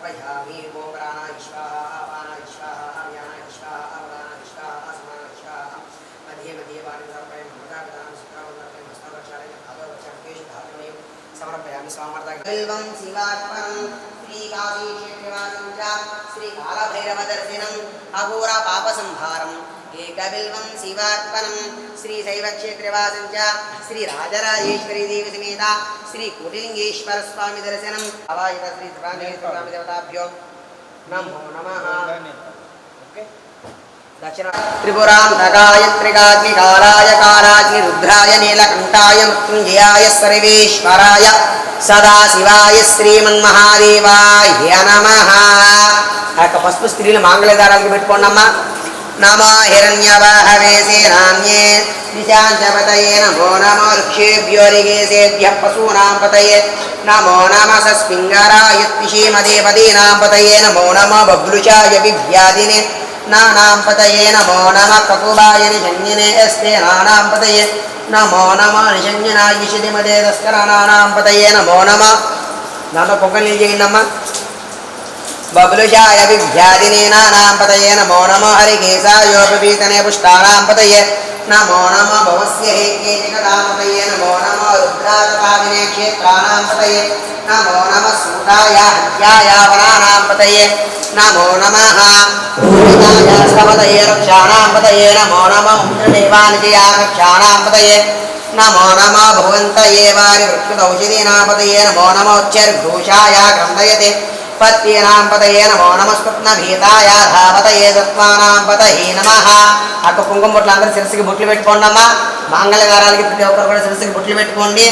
समर्पयामि। ओम प्राणाय स्वाहा अपानाय स्वाहा व्यानाय स्वाहा उदानाय स्वाहा समानाय स्वाहा मध्ये मध्ये वाणी समर्पयामि। ममतापितां सुत्रावन्दापि हस्तावक्षालय भागवचर्केषु धातुमयं समर्पयामि। स्वामर्ताय बिल्वं शिवार्पणं श्रीकाशीक्षेत्रवासं च श्रीकालभैरवदर्शनम् अघोरा पापसंहारम् एकबिल्वं शिवार्पणं श्रीशैवक्षेत्रवासं च श्रीराजराजेश्वरी देवी समेत श्रीकोटिलिङ्गेश्वर स्वामी दर्शनम् अवायित श्री स्वामी देवताभ्यो नमो नमः। दक्षिण त्रिपुरान्तकाय त्रिकाग्निकालाय कालाग्निरुद्राय नीलकण्ठाय मृत्युञ्जयाय सर्वेश्वराय सदाशिवाय श्रीमन्महादेवाय नमः। पసుపు స్త్రీలు మాంగళ్యదారాలకు పెట్టుకోండమ్మా। नमो हिरण्यवाहवे सेनान्ये दिशाञ्चपतये नमो नमो ऋक्षेभ्यो ऋगेशेभ्यः पशूनां पतये नमो नमः सस्पिङ्गराय श्रीमदेपदीनां पतये नमो नमो बभ्लुषाय विभ्यादिने नानां पतये नमो नमः ककुबाय निषङ्गिने स्तेनानां पतये नमो नमः निषङ्गिनाय शितिमदे तस्करानां पतये नमो नमः। नाम पोकलिजयिनम्मा बबलुषाय विभ्यादिने नानां पतये नमो नमो हरिकेशायोपवीतने पुष्टानां पतये नमो नमो भवस्य हेकेशिकदां पतये नमो नमो रुद्रातपाविने क्षेत्राणां पतये नमो नमः सूताय हत्याय वनानां पतये नमो नमः भूमिताय समतये रक्षाणां पतये नमो नमः उन्द्रदेवानिजया रक्षाणां पतये नमो नमः भगवन्तये वारिवृक्षौषधीनां पतये नमो नमो उच्चैर्घोषाय क्रन्दयते पत्येनां पतये नमो नमः स्वप्नभीताय धावतये तत्त्वानां पतये नमः। అటు కుంకుమ బొట్లు అందరూ శిరస్సుకి బొట్లు పెట్టుకోండి అమ్మా। మాంగళ్యదారాలకి ప్రతి ఒక్కరు కూడా శిరస్సుకి బొట్లు పెట్టుకోండి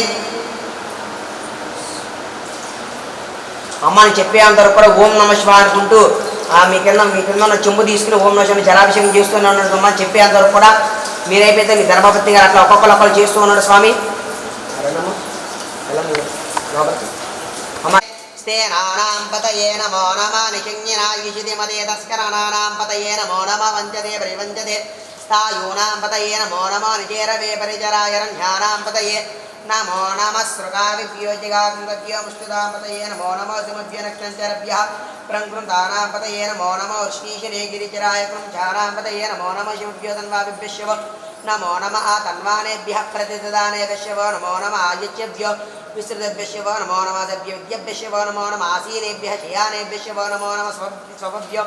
అమ్మ అని చెప్పేంతవరకు కూడా ఓం నమ శివాయ అనుకుంటూ మీ కింద ఉన్న చెంబు తీసుకుని ఓం నమ శివాయ జలాభిషేకం చేస్తూనే ఉన్నాడు అమ్మ అని చెప్పేంతవరకు కూడా మీరైపోతే మీ ధర్మపత్ని గారు అట్లా ఒక్కొక్కరు చేస్తూ ఉన్నాడు స్వామి। स्तेनानां पतये नमो नमः निषङ्गिनाय शितिमदे तस्कराणां पतये नमो नमः वञ्चते परिवञ्चते स्थायूनां पतये नमो नमः निचेरवे परिचराय रञ्झानां पतये नमो नमः सृगाविभ्यो जिगाकुङ्गभ्यो मुष्टिदां पतये नमो नमः सुमभ्यो नक्षत्रभ्यः प्रङ्कृतानां पतये नमो नमः उष्णीशिरे गिरिचराय कृञ्चानां पतये नमो नमः शिवभ्यो तन्वाभिभ्यश्व नमो नमः तन्वानेभ्यः प्रतिददानेभ्यश्व नमो नमः आदित्यभ्यो विस्तृतेभ्यश्व नमो नमः सभ्यविद्यभ्यश्व नमो नमः आसीनेभ्यः शयानेभ्यश्व नमो नमः स्वभ्यो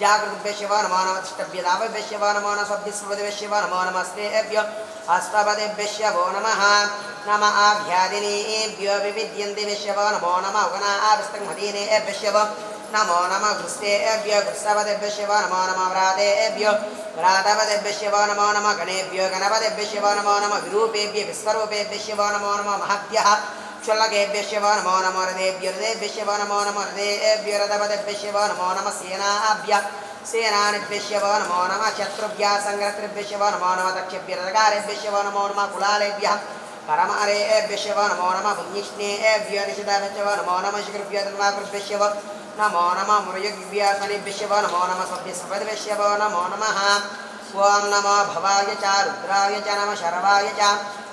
जागृतेभ्यश्व नमो नमः तिष्ठभ्यदाभ्यश्व नमो नमः स्वभ्यस्वभ्यश्व नमो नमः स्त्रेभ्यो अष्टपदेभ्यश्व नमः नमः आभ्यादिनेभ्यो विविद्यन्तेभ्यश्व नमो नमः उगनाविस्तङ्मदीनेभ्यश्व नमो नमः घृष्टेभ्यो घृष्टपदेभ्यश्व नमो नमः व्रातेभ्यो व्रातपदेभ्यश्व नमो नमः गणेभ्यो गणपदेभ्यश्व नमो नमः विरूपेभ्यो विश्वरूपेभ्यश्व नमो नमः महद्भ्यः क्षुल्लकेभ्यश्व नमो नमः हृदेभ्यो हृदेभ्यश्व नमो नमः हृदेभ्यो रथपदेभ्यश्व नमो नमः सेनाभ्यः सेनानिभ्यश्व नमो नमः शत्रुभ्यः संग्रतृभ्यश्व नमो नमः दक्षिभ्यः रथकारेभ्यश्व नमो नमः कुलालेभ्यः परमारेभ्यश्व नमो नमः पुण्यश्नेभ्यो निषिताभ्यश्व नमो नमः शिखृभ्यो तन्वाकृभ्यश्व नमो नमः मृयुभ्यः शनिभ्यश्व नमो नमः स्वभ्यस्वभ्यश्व नमो नमः। ओं नमो भवाय च रुद्राय च नमः शर्वाय च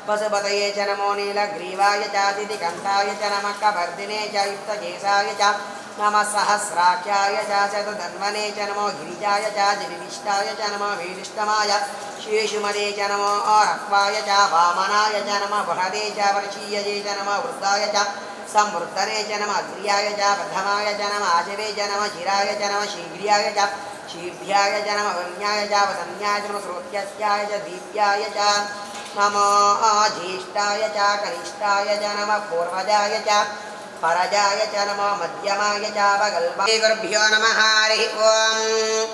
पशुपतये च नमो नीलग्रीवाय च दितिकण्ठाय च नमः कवर्दिने च युक्तकेशाय च नमः सहस्राक्षाय च शतधन्वने च नमो गिरिजाय च जनिविष्टाय च नमो वीरिष्टमाय शेषुमदे च नमो रक्वाय च वामनाय च नमः बृहदे च वर्षीयजे च नमः वृद्धाय च संवृद्धने च नमः अग्र्याय च प्रथमाय च नमः आचवे च नमः चिराय च नमः शीघ्र्याय च शीभ्याय च नमः वन्याय च वसन्याय च नमः श्रोत्याय च दीप्याय च नमो ज्येष्ठाय च कनिष्ठाय च नमः पूर्वजाय च परजाय च नमो मध्यमाय च वगल्भाय गुरुभ्यो नमः हरिः ओम्।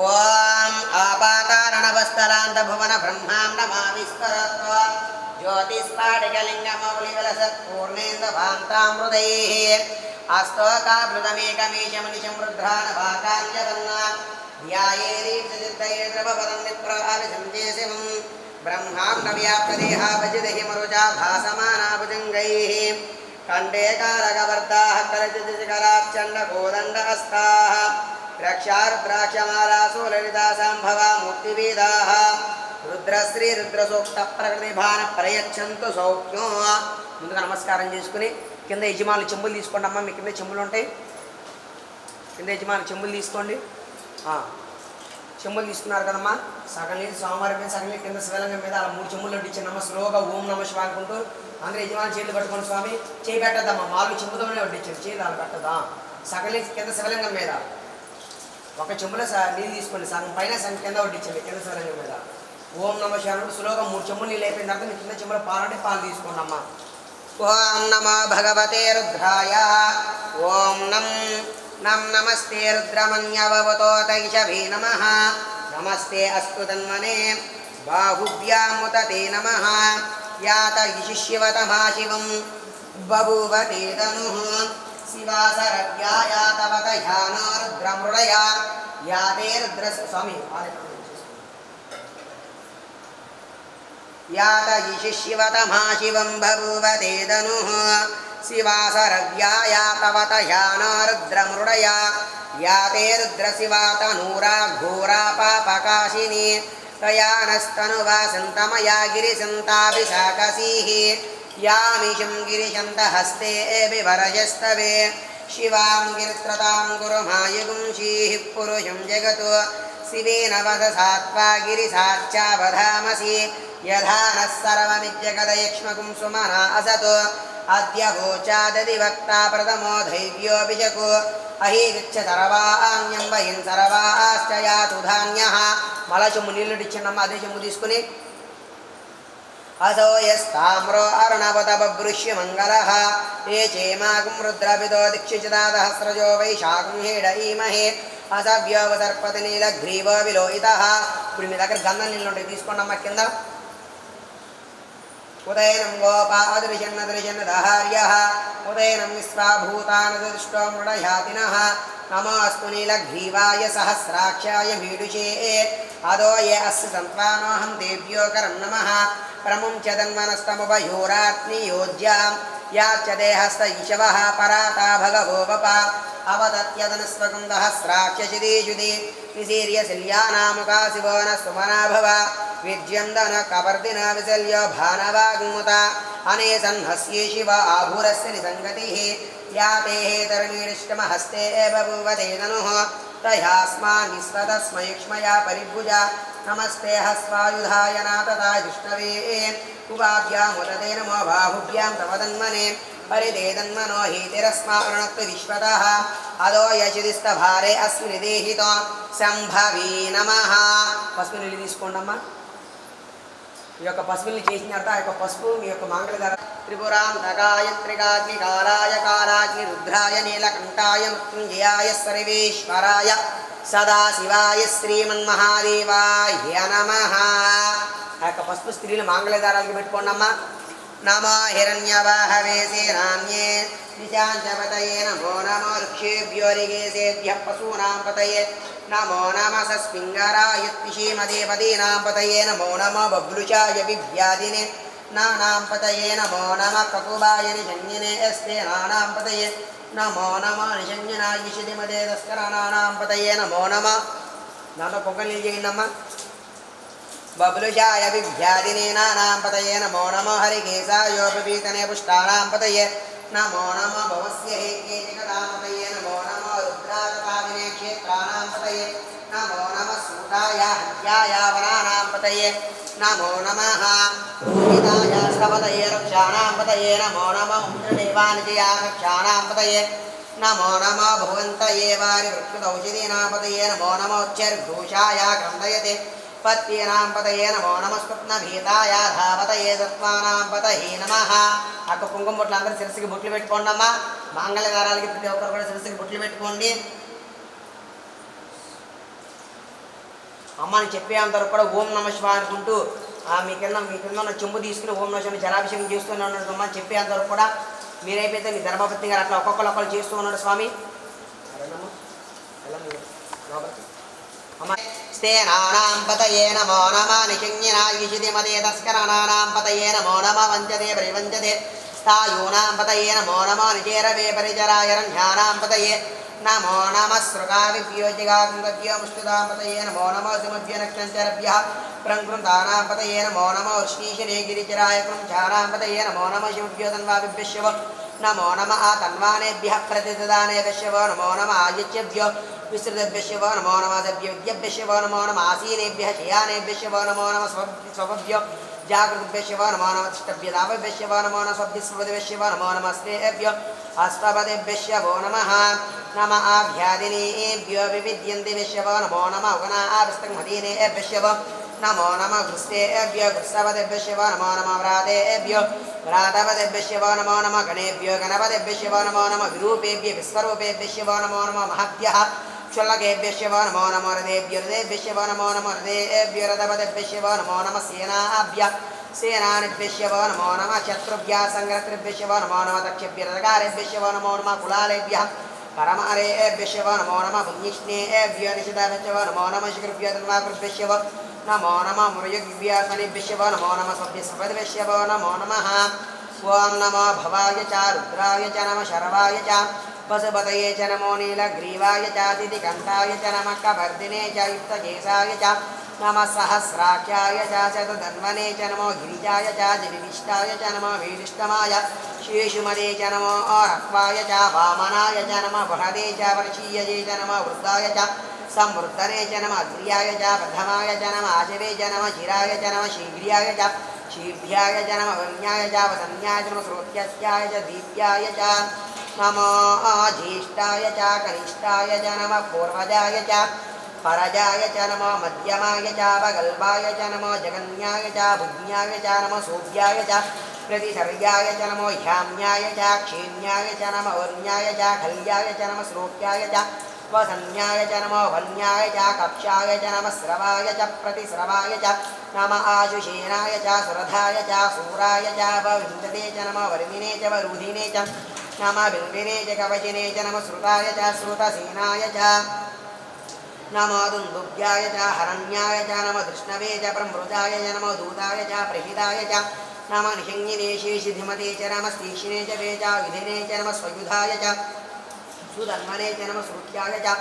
ओम् आपातारणवस्थलान्तभुवन ब्रह्मां नमामि स्मरत्वा ज्योतिस्फाटिकलिङ्गमौलिवलसत्पूर्णेन्दुभान्तामृतैः अस्तोकाभृतमेकमीशमनिशं रुद्रानभाकाञ्जवन्ना ध्यायेदीप्तचित्तये द्रवपदं नित्राभिसन्ध्ये शिवं ब्रह्माण्डव्याप्तदेहाभजिदहि मरुजा भासमाना भुजङ्गैः कण्ठे कारकवर्ताः करचितिकराक्षण्डकोदण्डहस्ताः रक्षारुद्राक्षमालासु ललिता सम्भवा मूर्तिवेदाः रुद्रश्री रुद्रसूक्त प्रकृतिभान प्रयच्छन्तु सौख्यो। ముందుగా నమస్కారం చేసుకుని కింద యజమానులు చెంబులు తీసుకోండి అమ్మ, మీ కింద చెంబులు ఉంటాయి కింద యజమాని చెంబులు తీసుకోండి. చెంబులు తీసుకున్నారు కదమ్మా. సగం నీళ్ళు స్వామివారి మీద, సగం నీళ్ళు కింద శివలింగం మీద అలా 3 చెంబులు వడ్డించండమ్మా. స్లోగా ఓం నమః శివాయ అనుకుంటూ అందరూ యజమాని చేతులు పట్టుకోండి. స్వామి చేయి పెట్టద్దమ్మా, 4 చెంబుతోనే వడ్డించండి, చేయి అలా పెట్టదా. సగం నీళ్ళు కింద శివలింగం మీద, ఒక చెంబులో నీళ్ళు తీసుకోండి, సగం పైన సగం కింద వడ్డించండి కింద శివలింగం మీద. ఓం నమః శివాయ అనుకుంటూ స్లోగా 3 చెంబులు నీళ్ళు అయిపోయిన తర్వాత మీ కింద చెంబులో పాలంటే పాలు తీసుకోండి అమ్మా. ఓం నమో భగవతే రుద్రాయ. ఓం నం నమస్తే రుద్రమన్యవతోతైషభే నమః. నమస్తే అస్తు తన్మనే బాహుభ్యాముతే నమః. యాత శిష్యవతమాశివం బభూవతే తనుః. శివాసరవ్యాయాతవత ధ్యానో రుద్రమృడయ. యాతే రుద్ర స్వామి యాత శిష్యవతమాశివం బభూవతే తనుః. శివాసరవ్యాయాతవత ధ్యానో రుద్రమృడయ. యాతే రుద్రశివాతనూరా ఘోరా పాపకాశిని. తయానస్తనువాసంతమయా గిరిశంతాభిశాకసీః. యామిషం గిరిశంతహస్తే వివరజస్తవే. శివాం గిరిత్రతాం గురుమాయుగుంషీః పురుషం జగతు. శివేన వదసాత్వా గిరిసార్చావధామసి. యథా నః సర్వమిజ్జగదయక్ష్మకుం సుమనా అసతు. అద్య వోచాదది వక్తా ప్రథమో ధైర్యోభిజకు. అహీగచ్చ సర్వాణ్యం వహిం సర్వాశ్చ యాతు ధాన్యః. మళ్ళా చెమ్ము నీళ్ళు ఇచ్చిండమ్మ. అదే చెమ్ము తీసుకుని అసో యస్తామ్రో అరుణవత బభృష్య మంగళః. ఏ చేమాగం రుద్రపితో దీక్షితాదహస్రజో వైశాఖం హేడీమహే. అసవ్యోవసర్పతి నీలగ్రీవో విలోహితః. ఇప్పుడు మీ దగ్గర గంధం నీళ్ళు ఉంటాయి, తీసుకోండి అమ్మ కింద. ఉదయనం గోపాదృశన్నదృశన్నదహార్యః. ఉదయనం విశ్వాభూతానదృష్టో మృడయాతినః. నమోऽस्तु నీలగ్రీవాయ సహస్రాక్షాయ మీడుషే. అదో ఏ అస్సు సంత్వానోహం దేవ్యో కరం నమః. ప్రముంచ తన్మనస్తముభయోరాత్నియోజ్యాం. యాచ్చ దేహస్థ ఈశవః పరాతా భగవో వప. అవతత్యదనస్వకం దహస్రాక్షశిరీషుది. నిశీర్య శల్యానాముకా శివో న సుమనా భవ. విద్యం దన కవర్దిన విశల్యో భానవాగ్ముత. అనే సన్హస్యే శివ ఆభురస్య నిసంగతిః. యాతే తరుణీరిష్టమహస్తే బభూవతే తనుః. తయాస్మాన్ విశ్వతస్మయుక్ష్మయా పరిభుజ. నమస్తే హస్వాయుధాయ నాతతా విష్ణవే. ఉవాభ్యాముదతే నమో బాహుభ్యాం తవ తన్మనే. పరిదే తన్మనో హీతిరస్మారణక్తు విశ్వతః. అదో యశిదిస్తభారే అస్మిన్ దేహితో సంభవీ నమః. పసుపు నీళ్ళు తీసుకోండమ్మా. ఈ యొక్క పసుపుల్ని చేసిన తర్వాత ఆ యొక్క పసుపు మీ యొక్క మంగళధార. త్రిపురాంతకాయ త్రికాగ్నికాలాయ కాలాగ్ని రుద్రాయ నీలకంఠాయ మృత్యుంజయాయ సర్వేశ్వరాయ సదాశివాయ శ్రీమన్మహాదేవాయ నమః. ఆ యొక్క పసుపు స్త్రీలు మంగళధారాలకి పెట్టుకోండమ్మా. నమో హిరణ్యవాహవే సేనాన్యే నిశాంతపతయే. నమో నమో వృక్షేభ్యోరిగేసేభ్యః పశూనాం పతయే. నమో నమ సస్పింగరాయుత్పిషీమదేపదీనాం పతయే. నమో నమ బభ్లుషాయ విభ్యాదినే నానాం పతయే. నమో నమ కకుబాయ నిషంగినే ఎస్తే నానాం పతయే. నమో నమ నిషంగినాయ శితిమదే తస్కరానాం పతయే. నమో నమ. దాంట్లో పొంగల్ చేయండమ్మా. బభ్లుషాయ విభ్యాదినే నానాం పతయే. నమో నమ హరికేశాయోపవీతనే పుష్టానాం పతయే. నమో నమ భవస్య హేకే జగదాం పతయే. నమో నమ రుద్రాతపాదినే క్షేత్రానాం పతయే. నమో నమ సూతాయ హత్యాయ వనానాం పతయే. నమో నమః భూమిదాయ స్తపతయే రక్షాణాం పతయే. నమో నమ ఇంద్రదేవానిజయా రక్షాణాం పతయే. నమో నమ భువంతయే వారి వృక్షౌషధీనాం పతయే. నమో నమ ఉచ్చర్ఘోషాయ గ్రంథయతే పత్యేనాం పతయే. నమో నమ స్వప్నభీతాయ ధావతయే సత్వానాం పతయే నమః. అక్క కుంకుమ బొట్లు అందరూ శిరస్సుకి బొట్లు పెట్టుకోండి అమ్మా. మంగళదారాలకి ప్రతి ఒక్కరు కూడా శిరస్సుకి బొట్లు పెట్టుకోండి. అమ్మని చెప్పేంతవరకు కూడా ఓం నమ శివాయ అనుకుంటూ మీ కింద ఉన్న చెంబు తీసుకుని ఓం నమ శివాయ జలాభిషేకం చేస్తూనే ఉన్నాడు. అమ్మని చెప్పేంతవరకు కూడా మీరైపోతే మీ ధర్మపత్ని గారు అట్లా ఒక్కొక్కరు చేస్తూ ఉన్నాడు స్వామి. అమ్మ స్తేనానాం పతయే నమో నమ నిషింగినాయిషితిమదే తస్కరానాం పతయే. నమో నమ వంచతే పరివంచతే స్థాయూనాం పతయే. నమో నమ నిచేరవే పరిచరాయరణ్యానాం పతయే. నమో నమ సృగావిభ్యోజిగాభ్యో ముష్టిదాం పతయే. నమో నమ సుమభ్య నక్షంచరభ్యః ప్రకృతానాం పతయే. నమో నమ ఉష్ణీశనే గిరిచరాయ కృంఛానాం పతయే. నమో నమ శివభ్యో తన్వాభిభ్యశివ नमो नमः तन्वानेभ्यः प्रतिददानेभ्यः वो नमो नमः आदित्येभ्यो विस्तृतेभ्यः वो नमो नमः दिव्येभ्यः वो नमो नमः आसीनेभ्यः शयानेभ्यः वो नमो नमः स्वभ्यो जागृतेभ्यः वो नमो नमः तिष्ठभ्यदाभ्यः वो नमो नमः स्वभ्यस्मृतिभ्यः वो नमो नमः स्नेहेभ्यो अष्टपदेभ्यः वो नमः नमः आभ्यादिनेभ्यो विविद्यन्तेभ्यः वो नमो नमः उगनाभिस्तङ्मदीनेभ्यः वो नमो नमः घृष्टेभ्यो घृष्टपदेभ्यः वो नमो नमः व्रातेभ्यो व्रातपदेभ्यः वो नमो नमः गणेभ्यो गणपदेभ्यः वो नमो नमः विरूपेभ्यः विश्वरूपेभ्यः वो नमो नमः महद्भ्यः क्षुल्लकेभ्यः वो नमो नमः हृदेभ्यः वो नमो नमः हृदेभ्यो रथपदेभ्यः वो नमो नमः सेनाभ्यः सेनानिभ्यः वो नमो नमः शत्रुभ्यः संग्रहृभ्यः वो नमो नमः दक्षिभ्यः रथकारेभ्यः वो नमो नमः कुलालेभ्यः परमारेभ्यः वो नमो नमः पुण्यश्नेभ्यो निषिताभ्यः वो नमो नमः शिखृभ्यो धन्वाकृभ्यः वो नमो नमः मृगभ्यः शनिभ्यः वो नमो नमः स्वभ्यस्पतिभ्यः वो नमो नमः ओं नमो भवाय च रुद्राय च नमः शर्वाय च पशुपतये च नमो नीलग्रीवाय च सिद्धिकण्ठाय च नमः कवर्धिने च युक्तकेशाय च नमः सहस्राख्याय च शतधन्वने च नमो गिरिजाय च जिविष्टाय च नमो वीरिष्टमाय शेषुमदे च नमो रक्वाय च वामनाय च नमः बृहदे च वर्षीयजे च नमः वृद्धाय च संवृद्धने च नमः अग्र्याय च प्रथमाय च नमः आचवे च नमः चिराय च नमः शीघ्र्याय च शीभ्याय च नमः वन्याय च वसन्याय च नमः श्रोत्याय च दीप्याय च नमो ज्येष्ठाय च कनिष्ठाय च नमः पूर्वजाय च परजाय च नमो मध्यमाय च अवगल्भाय च नमो जगन्याय च बुद्ध्याय च नमो सूर्याय च प्रतिसर्याय च नमो ह्याम्याय च क्षेम्याय च नमो वर्ण्याय च खल्याय च नमः श्रोत्याय च वसन्याय च नमो वन्याय च कक्षाय च नमः स्रवाय च प्रतिस्रवाय च नमः आशुषेनाय च सुरधाय च सूराय च वविन्दते च नमः वर्मिने च वरुधिने च नमः बिल्बिने च कवचिने च नमः श्रुताय च श्रुतसेनाय च नमो दुन्दुभ्याय च हरण्याय च नमः धृष्णवे च प्रमृजाय च नमो दूताय च प्रहिताय च नमः निषङ्गिने शेषिधिमते च नमः स्तीक्षिणे च वे च विधिने च नमः स्वयुधाय च सुधन्वने च नमः श्रुत्याय च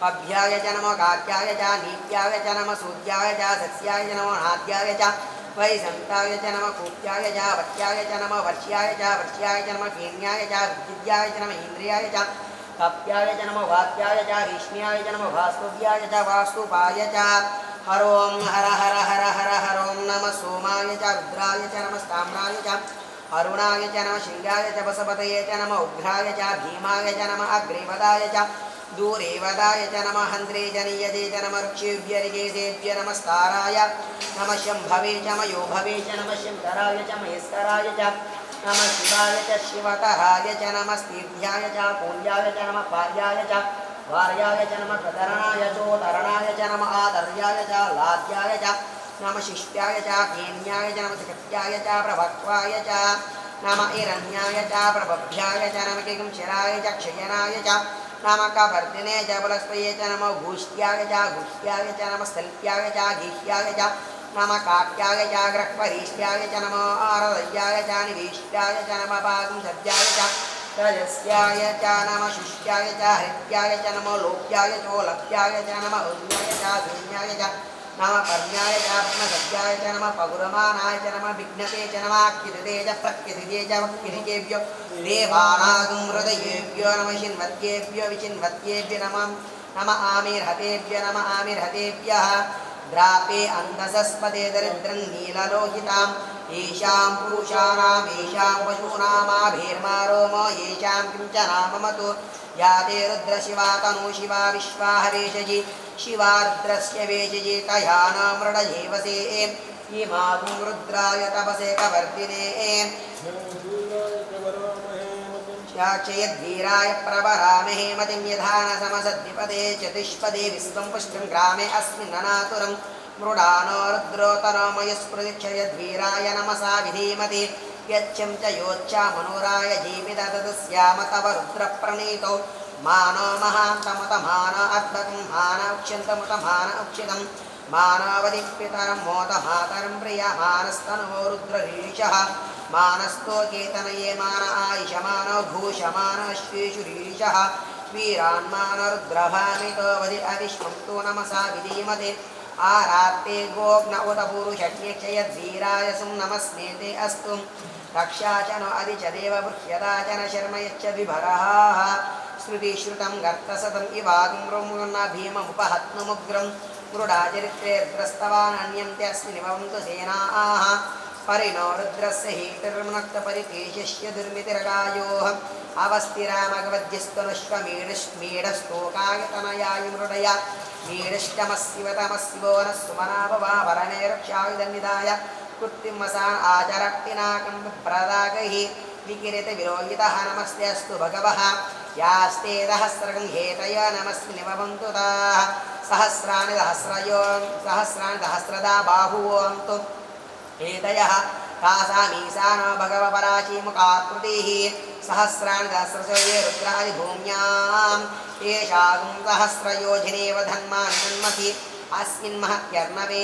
पभ्याय च नमो कात्याय च नीत्याय च नमः सूर्याय च सस्याय च नमो नाद्याय च वैसन्ताय च नमः कूप्याय च वत्याय च नमः वर्ष्याय च नमः केन्याय च विद्याय च नमः इन्द्रियाय च कप्याय च नमो वात्याय च रीष्ण्याय च नमो भास्तुभ्याय च वास्तुपाय च हरों हर हर हर हर हरों नमः सोमाय च रुद्राय च नमः ताम्राय च अरुणाय च नमः शिङ्गाय च वसपतये च नमः उग्राय च भीमाय च नमः अग्रेवदाय च दूरेवदाय च नमः हन्त्रे च नियते च नमः ऋक्षेभ्यरिकेशेभ्य नमस्ताराय नमः शम्भवे च मयोभवे च नमः शङ्कराय च महेश्वराय च नमः शिवाय च शिवतराय च नमः स्तीर्ध्याय च पूज्याय च नमः पार्याय च वार्याय च नमः प्रतरणाय चोतरणाय च नमः आदर्याय च लाद्याय च नमः शिष्ट्याय च केन्याय च नमः सकत्याय च प्रभक्त्वाय च नमः हिरण्याय च प्रभभ्याय च नमः किंशिराय च क्षयनाय च नमः कवर्धिने च बलस्पये च नमः घूष्ट्याय च नमः स्थल्प्याय च गीह्याय च नमः काट्याय च ग्रह्वरीष्ट्याय च नमः आरदय्याय च निवेष्ट्याय च नमः पागुंसद्याय च रजस्याय च नमः शिष्ट्याय च हृत्याय च नमः लोक्याय चोलभ्याय च नमः उन्याय च धून्याय च नमः पर्ण्याय च पद्मसद्याय च नमः पगुरमानाय च नमः विघ्नते च नमः किरिते च प्रकृतिते च वक्किरिकेभ्यो देवानागुं हृदयेभ्यो नमः शिन्वत्येभ्यो विचिन्वत्येभ्यो नमः आमिर्हतेभ्यः द्रापे अन्धसस्पदे दरिद्रं नीललोहितां येषां पुरुषाणाम् येषां पशूनामाभिर्मारोम येषां किञ्चनाममतो या ते रुद्रशिवा तनु शिवा विश्वा हरेशजी शिवा रुद्रस्य वेशजी तया न मृडजेवसे इमागुं रुद्राय तपसे कवर्धिने क्षयद्वीराय प्रवरामहे मतिं यधान समसद्विपदे चतुष्पदे विश्वं पुष्टं ग्रामे अस्मिन्ननातुरं मृडानो रुद्रोतनमयस्पृक्षयद्वीराय नमसा विधीमति यच्छं च योच्छा मनोराय जीवितदस्याम तव रुद्रप्रणीतौ मानो महान्तमुतमान अद्भुतं मान उक्ष्यन्तमुतमान उक्षितं मानवदिक्पितरं मोदमातरं प्रियमानस्तनो रुद्ररीशः मानस्तो केतनये मान आयुषमानो भूषमानो श्रीशुरीशः वीरान्मान रुद्रभामितो वदि अविश्वं तु नमसा विधीमते आरात्ते गोग्न उत पुरुषज्ञक्षयद्वीराय सुं नमस्मेते अस्तु रक्षा च नो अधि च देव बृह्यदा च न शर्म यच्च विभरः श्रुतिश्रुतं गर्तसदम् इवागुं भीममुपहत्नुमुग्रं मृडाचरित्रेर्द्रस्तवान् अन्यन्ते अस्मिन् भवन्तु सेनाः परिणो रुद्रस्य हीतिर्मुक्तपरितेशस्य दुर्मितिरगायोः अवस्थिरामगवद्यस्तनुष्वमीडस्तोकायतनयाय मीडष्टमस्सिवतमस्सिवो नः सुमनाभवाभरणे रक्षायुधनिधाय कृत्तिमसान् आचरक्तिनाकं प्रदागैः विकिरितविरोहितः नमस्ते अस्तु भगवः यास्ते सहस्रगं हेतय नमस्मिन् भवन्तु ताः सहस्राणि सहस्रदा बाहुवन्तु हेतयः कासामीशानो भगवपराचीमुखाकृतिः सहस्राणि सहस्रशो ये रुद्रादिभूम्यां येषागुं सहस्रयोजनेव धन्मानि जन्मसि अस्मिन् महत्यर्णवे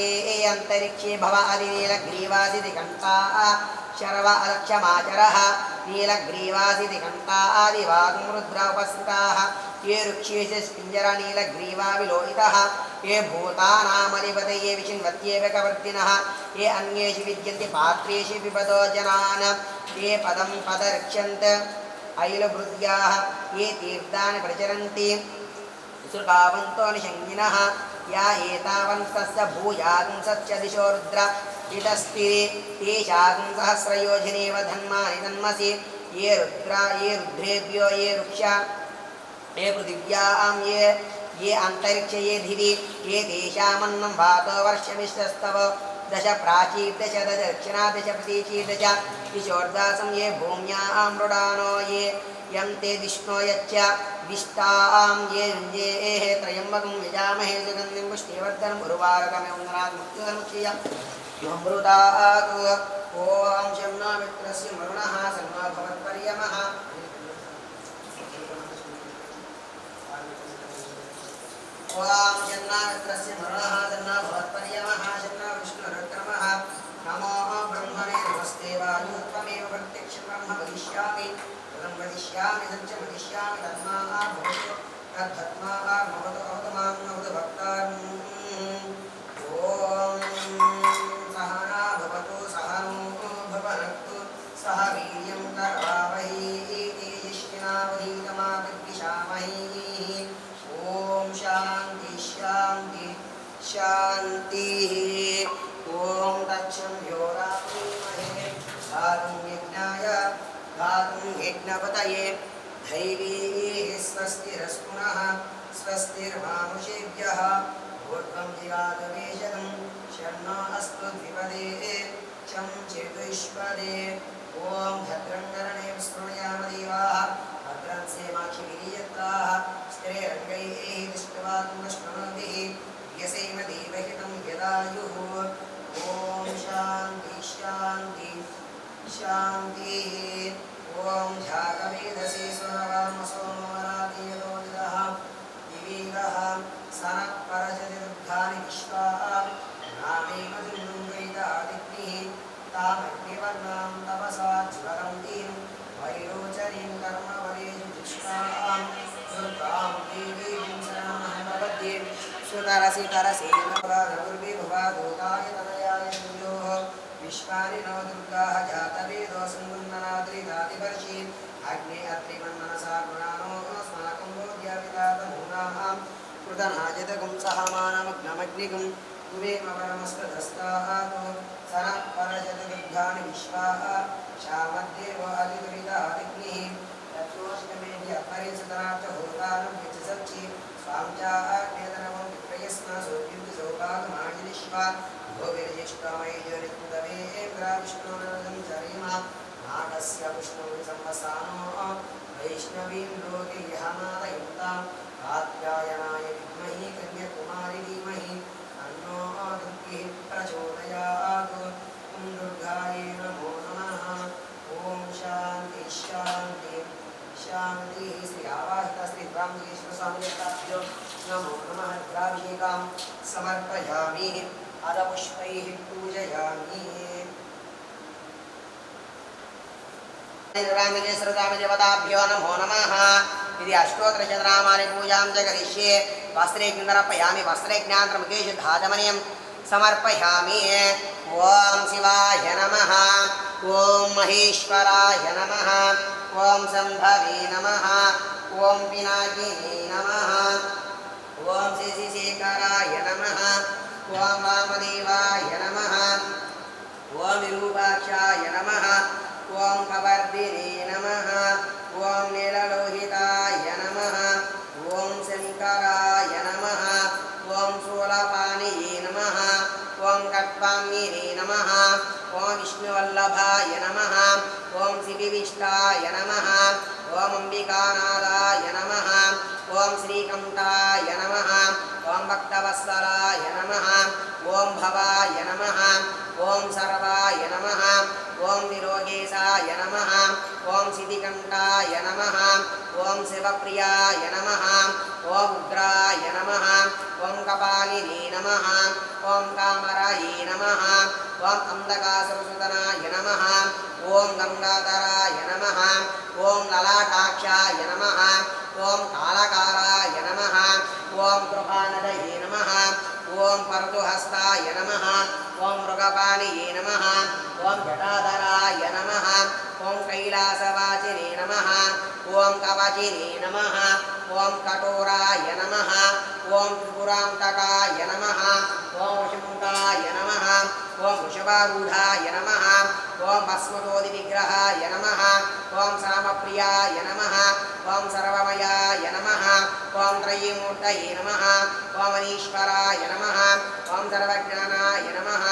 अन्तरिक्षे भव आदिनीलग्रीवादिकण्ठा शर्व अलक्ष्यमाचरः नीलग्रीवादिकण्ठा आदिवागुं रुद्रा उपस्थिताः ये वृक्षेषु पिञ्जरनीलग्रीवाविलोहितः ये भूतानामधिपतये विचिन्वत्येव कवर्तिनः ये अन्येषु विद्यन्ते पात्रेषु पिबतो जनान् ये पदं पदरक्षन्त ऐलभृद्याः ये तीर्थानि प्रचरन्ति सुकावन्तो निषङ्गिनः या एतावन्तस्य भूयागुं सच्च दिशो रुद्र इतस्तिरे तेषागुं सहस्रयोजनेव धन्मानि तन्मसि ये रुद्रेभ्यो ये वृक्षा ये पृथिव्यां ये अंतरिक्ष ये धिवि ये तेषामन्नं वातो वर्षमिश्रस्तव दश प्राची दश दक्षिणा दश प्रतीची दश दिशोर्दासं ये भूम्यां मृडानो ये यं ते विष्णो यच्च विष्टां ये युञ्जेः त्र्यम्बकं यजामहे सुगन्धिं पुष्टिवर्धनम् उर्वारुकमिव मुक्तिदमुक्षीयम् अमृतात् ॐ शं नो मित्रस्य मरुणः शं नो भवत्पर्यमः ॐ शं नो मित्रस्य मरुणः शं नो भवत्पर्यमः शं नो विष्णुरुक्रमः नमो ब्रह्मणे नमस्ते वायु त्वमेव प्रत्यक्षं ब्रह्म वदिष्यामि तदं वदिष्यामि सञ्च वदिष्यामि तन्माः भवतु तद्धत्माः भवतु भवतु मां भवतु भक्तान् ॐ सहना भवतु सहनो भवनक्तु सह वीर्यं करवावहै तेजस्विनावधीतमाविद्विषामहे ॐ शान्ति शान्ति शान्तिः ॐ तच्छं योरामहे धातुं यज्ञाय धातुं यज्ञपतये दैवीः स्वस्तिरस्तु नः स्वस्तिर्मानुषेभ्यः ऊर्ध्वं दिवागवेशनं शन्नो अस्तु द्विपदे चं चेतुष्पदे ॐ भद्रं कर्णे विस्मृणयामदेवाः भद्रं सेमाक्षिभिर्यत्राः स्त्रीरङ्गैः दृष्ट्वात्मश्नुभिः यसेम देवहितं यदायुः ॐ शान्ति शान्ति शान्तिः ॐ झातवेदसे स्वनवामसो मरातीयतोदिदः विवेकः सनः परजतिर्धानि विश्वाः नामेव दुर्गैदादिग्निः तामग्निवर्णां तपसा ज्वलन्तीं वैरोचनीं कर्मवरेषु जुष्टां दुर्गां देवीं शरणमहं प्रपद्ये सुतरसि तरसे नवुर्विभुवादूताय तनयाय सूर्योः विश्वानि नो दुर्गाः जातवेदो संवन्दनाद्रिदादिवर्षि अग्ने अत्रिमन्मनसा गुणानो अस्माकं बोध्यापितातमूनां कृतनाजितगुं सहमानमग्नमग्निगुं कुवेम परमस्तदस्ताहातो सनः परजतदुर्गानि विश्वाः शामद्देवो अधिदुरितादिग्निः तत्रोष्टमेभ्य परिसुतनाच भूतानं यचसच्चि स्वां चाग्नेतनमं विप्रयस्मा सोऽप्युक्ति सौभागमाजिनिष्वा भोविर्जिष्टमैजनित्तवेन्द्रा विष्णुरदं चरिमा नागस्य विष्णुं संवसानो वैष्णवीं लोके यहमादयुक्तां कात्यायनाय विद्महे कन्याकुमारी धीमहि तन्नो दुर्गिः प्रचोदयात् ॐ दुर्गायै नमो नमः ॐ शान्ति शान्ति शान्तिः श्री आवाहित श्री ब्रह्मेश्वर स्वामी देवताभ्यो नमो नमः रुद्राभिषेकं समर्पयामि अदपुष्पैः पूजयामि रामकेश्वर स्वामी देवताभ्यो नमो नमः इति अष्टोत्तरशतनामानि पूजां च करिष्ये वस्त्रे किन्दर्पयामि वस्त्रे ज्ञानमुखे शुद्धाचमनीयं समर्पयामि ॐ शिवाय नमः ॐ महेश्वराय नमः ॐ शम्भवे नमः ॐ पिनाकिने नमः ॐ शशिशेखराय नमः ॐ वामदेवाय नमः ॐ विरूपाक्षाय नमः ॐ कवर्धिने नमः ॐ नीललोहिताय नमः ॐ शङ्कराय नमः ॐ शूलपाणिये नमः ॐ कट्वाङ्गिने नमः ॐ विष्णुवल्लभाय नमः ॐ शिविविष्टाय नमः ॐ अम्बिकानादाय नमः ॐ श्रीकण्ठाय नमः ॐ भक्तवत्सलाय नमः ॐ भवाय नमः ॐ सर्वाय नमः ॐ निरोगेशाय नमः ॐ सिद्धिकण्ठाय नमः ॐ शिवप्रियाय नमः ॐ उग्राय नमः ॐ कपालिने नमः ॐ कामराये नमः ॐ अन्धकासुरसुतनाय नमः ॐ गङ्गाधराय नमः ॐ ललाटाक्षाय नमः ॐ कालकालाय नमः ॐ कृपानदये नमः ॐ परतुहस्ताय नमः ॐ मृगपाणिये नमः ॐ जटाधराय नमः ॐ कैलासवासिने नमः ॐ कवचिने नमः ॐ कठोराय नमः ॐ त्रिपुरान्तकाय नमः ॐ वशमुण्डाय नमः ॐ वृषभारूढाय नमः ॐ भस्मदोदिविग्रहाय नमः ॐ सामप्रियाय नमः ॐ सर्वमयाय नमः ॐ त्रयीमूर्तये नमः ॐ अनीश्वराय नमः ॐ सर्वज्ञानाय नमः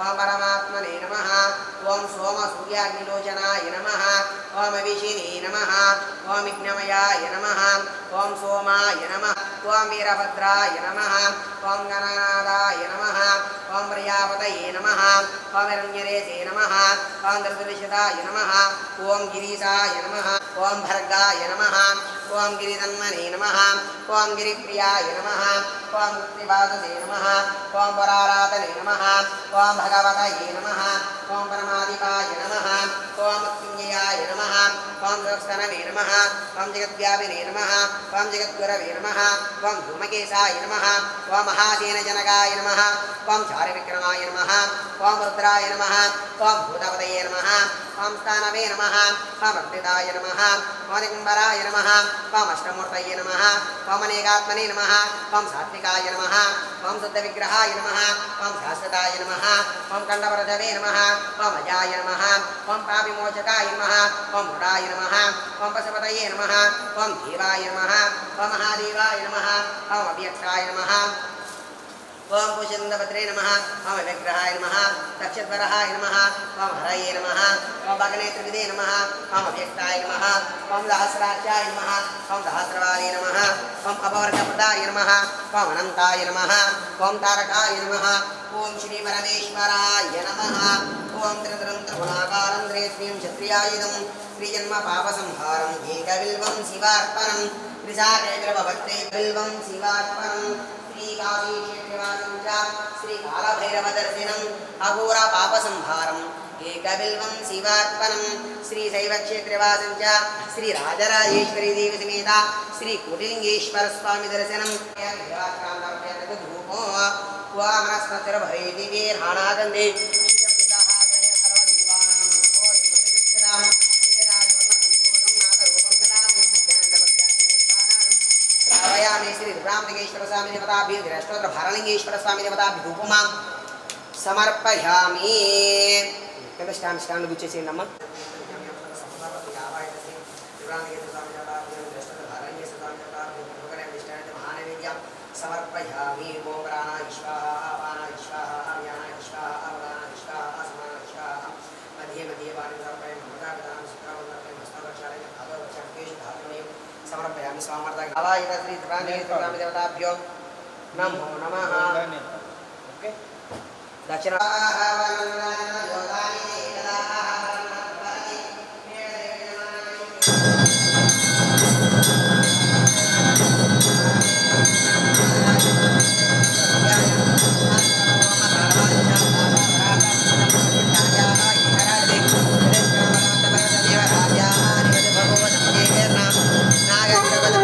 ॐ परमात्मने नमः ॐ सोमसूर्याग्निलोचनाय नमः ॐ विशिने नमः ॐ विघ्नमयाय नमः ॐ सोमाय नमः ॐ वीरभद्राय नमः ॐ गणनादाय नमः ॐ प्रजापतये नमः ॐ हिरण्यरेशे नमः ॐ दर्दृशदाय नमः ॐ गिरीशाय नमः ॐ भर्गाय नमः ॐ गिरिधन्मने नमः ॐ गिरिप्रियाय नमः ॐ मुक्तिवाससे नमः ॐ परारातने नमः ॐ भगवतये नमः ॐ परमाधिपाय नमः ॐ मृत्युञ्जयाय नमः ॐ सरस्तनवे नमः ॐ जगद्व्यापिने नमः ॐ जगद्गुरवे नमः ॐ धूमकेशाय नमः ॐ महासेनजनकाय नमः ॐ चारुविक्रमाय नमः ॐ रुद्राय नमः ॐ भूतपतये नमः ॐ स्थानवे नमः ॐ अग्निदाय नमः ॐ दिगम्बराय नमः ॐ अष्टमूर्तये नमः ॐ अनेकात्मने नमः ॐ सात्विकाय नमः ॐ शुद्धविग्रहाय नमः ॐ शाश्वताय नमः ॐ कण्डवरजवे नमः ॐ अजाय नमः ॐ पापिमोचकाय नमः ॐ मृडाय नमः ॐ पशुपतये नमः ॐ देवाय नमः ॐ महादेवाय नमः ॐ अव्यक्ताय नमः ॐ पुषन्दभद्रे नमः ॐ विग्रहाय नमः दक्षध्वराय नमः ॐ हरये नमः ॐ भगनेत्रविदे नमः ॐ अव्यक्ताय नमः ॐ सहस्राक्षाय नमः ॐ सहस्रवाले नमः ॐ अपवर्गप्रदाय नमः ॐ अनन्ताय नमः ॐ तारकाय नमः ॐ श्रीपरमेश्वराय नमः ॐ त्रिदरं त्रिगुणाकारं त्रिस्त्रीं क्षत्रियायुधं श्रीजन्मपापसंहारं एकबिल्वं शिवार्पणं त्रिशाखेत्रभक्ते बिल्वं शिवार्पणं श्रीकाशीक्षेत्रवासं च श्रीकालभैरवदर्शनम् अघोरपापसंहारम् एकबिल्वं शिवार्पणं श्रीशैवक्षेत्रवासं च श्रीराजराजेश्वरी देवी समेत श्रीकोटिलिङ्गेश्वरस्वामी दर्शनं धूपो वामनस्मतिर्भवेदिवेर्हाणागन्धे श्री रामलिंगेश्वर स्वामी देवताभ्यो धृष्टोत्र भारलिंगेश्वर स्वामी देवताभ्यो धूपमां समर्पयामि किंद स्टांड गुच्చేసేయండి అమ్మ समर्पयामि ओम प्राणाय स्वाहा अपानाय स्वाहा व्यानाय स्वाहा अवदानाय स्वाहा समानाय स्वाहा मध्ये मध्ये वाणी समर्पयामि ममता विदानं सुखावदानं हस्तवक्षालय भागवचकेश धातुमेव समर्पयामि स्वामर्था आवाहित श्री रामलिंगेश्वर देवताभ्यो नमो नमः ओके दक्षिण नाग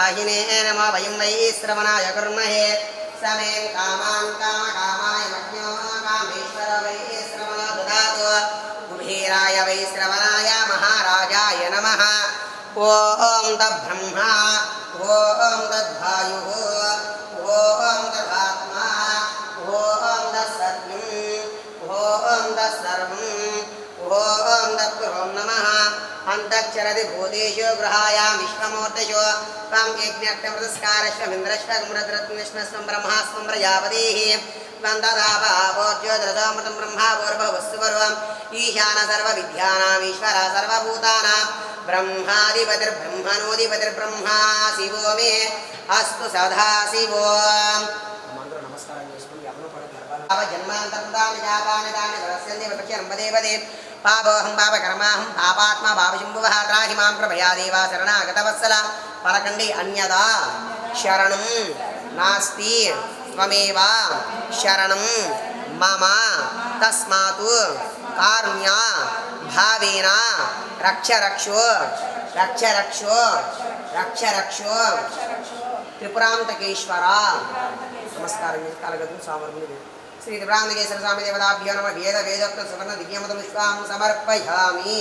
वाहिने नमो वयं वै श्रवणाय कुर्महे समें कामान् कामकामाय मह्यो कामेश्वर वै श्रवणो ददातु कुबेराय वै श्रवणाय महाराजाय नमः ॐ तद्ब्रह्मा ॐ तद्वायुः ॐ तदात्मा ॐ तत्सत्यम् ॐ तत्सर्वम् ॐ तत्पुरुषं नमः अन्तक्षरति भूतेषु गृहायां विश्वमूर्तिषु त्वं यज्ञक्तमृतस्कारश्वमिन्द्रश्व गुमरद्रत्नश्वस्वं ब्रह्मास्वं प्रजापतिः त्वं तदापावोज्योतिरसोऽमृतं ब्रह्मा पूर्ववस्तुपर्वम् ईशान सर्वविद्यानाम् ईश्वर सर्वभूतानां ब्रह्माधिपतिर्ब्रह्मणोऽधिपतिर्ब्रह्मा शिवो मे अस्तु सदा शिवो जन्मान्तर्दानि जातानि तानि वरस्यन्ति विपक्ष्यम्बदेवदे पापोऽहं पापकर्माहं पापात्मा पापशम्भुवः त्राहि मां प्रभया देवा शरणागतवत्सल परखण्डे अन्यदा शरणं नास्ति त्वमेव शरणं मम तस्मात् कारुण्य भावेन रक्ष रक्षो रक्ष रक्षो रक्ष रक्षो त्रिपुरान्तकेश्वर नमस्कारं कालगतं सामर्पणं श्री त्रिपुरान्तकेश्वर स्वामी देवताभ्यो नमः वेद वेदोक्त सुवर्ण दिव्यमतं विश्वां समर्पयामि।